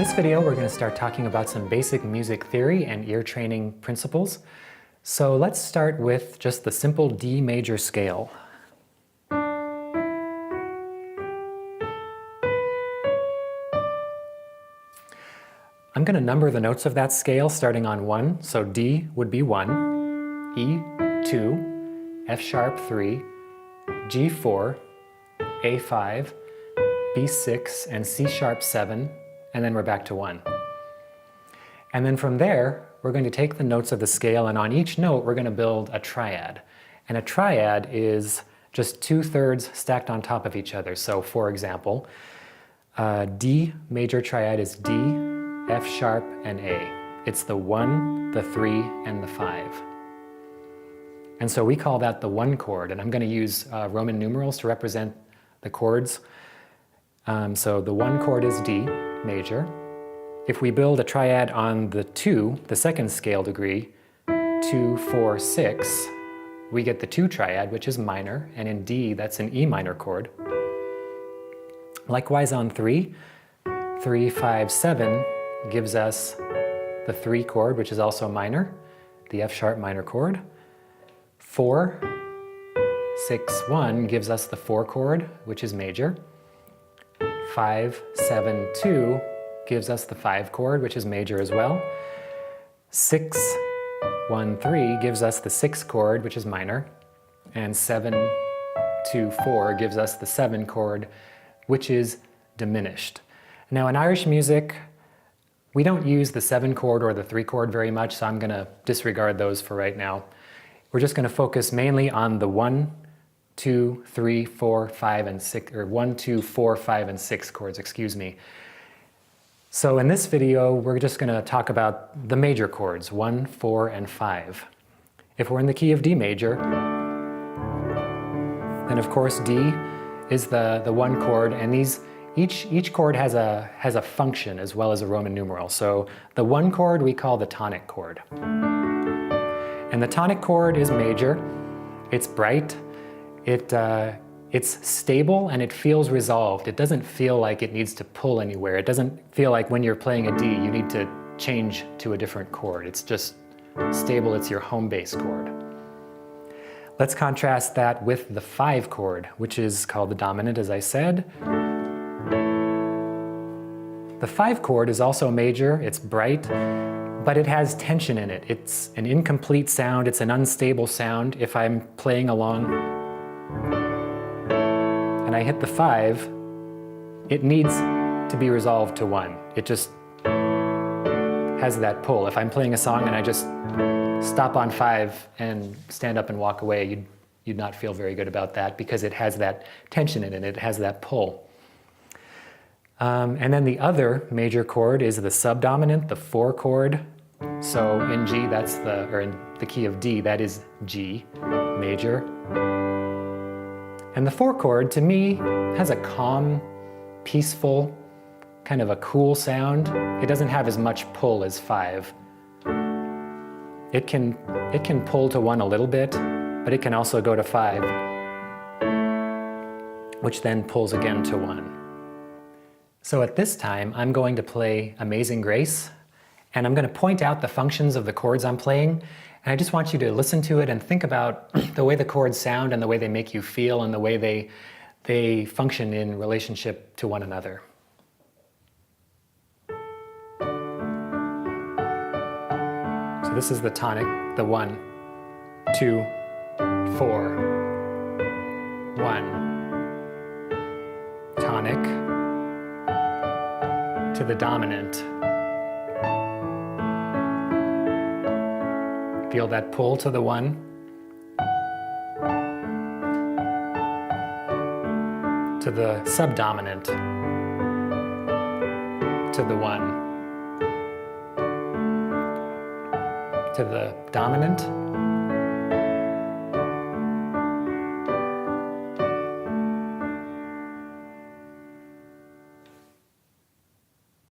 this video, we're going to start talking about some basic music theory and ear training principles. So let's start with just the simple D major scale. I'm going to number the notes of that scale starting on 1. So D would be 1, E 2, F sharp 3, G 4, A 5, B 6, and C sharp 7, and then we're back to 1. And then from there, we're going to take the notes of the scale, and on each note, we're going to build a triad. And a triad is just 2/3 stacked on top of each other. So for example, D major triad is D, F sharp, and A. It's the 1, the 3, and the 5. And so we call that the 1 chord, and I'm going to use Roman numerals to represent the chords. So the 1 chord is D major. If we build a triad on the 2, the second scale degree, 2, 4, 6, we get the 2 triad, which is minor, and in D, that's an E minor chord. Likewise on 3, 3, 5, 7 gives us the 3 chord, which is also minor, the F sharp minor chord. 4, 6, 1 gives us the 4 chord, which is major. 5, 7, 2 gives us the 5 chord, which is major as well. 6, 1, 3 gives us the 6 chord, which is minor. And 7, 2, 4 gives us the 7 chord, which is diminished. Now in Irish music, we don't use the 7 chord or the 3 chord very much, so I'm going to disregard those for right now. We're just going to focus mainly on the 1, 2, 3, 4, 5, and 6, or 1, 2, 4, 5, and 6 chords, excuse me. So in this video, we're just going to talk about the major chords, 1, 4, and 5. If we're in the key of D major, then of course D is the 1 chord, and each chord has a function as well as a Roman numeral. So the 1 chord we call the tonic chord. And the tonic chord is major, it's bright, it's stable, and it feels resolved. It doesn't feel like it needs to pull anywhere. It doesn't feel like when you're playing a D you need to change to a different chord. It's just stable, it's your home base chord. Let's contrast that with the 5 chord, which is called the dominant, as I said. The 5 chord is also major, it's bright, but it has tension in it. It's an incomplete sound, it's an unstable sound. If I'm playing along and I hit the 5, it needs to be resolved to 1. It just has that pull. If I'm playing a song and I just stop on 5 and stand up and walk away, you'd not feel very good about that because it has that tension in it, it has that pull. And then the other major chord is the subdominant, the 4 chord. So in G, or in the key of D, that is G major. And the 4 chord, to me, has a calm, peaceful, kind of a cool sound. It doesn't have as much pull as 5. It can pull to 1 a little bit, but it can also go to 5, which then pulls again to 1. So at this time, I'm going to play Amazing Grace, and I'm going to point out the functions of the chords I'm playing, and I just want you to listen to it and think about the way the chords sound and the way they make you feel and the way they function in relationship to one another. So this is the tonic, the 1, 2, 4, 1, tonic, to the dominant. Feel that pull to the 1. To the subdominant. To the 1. To the dominant.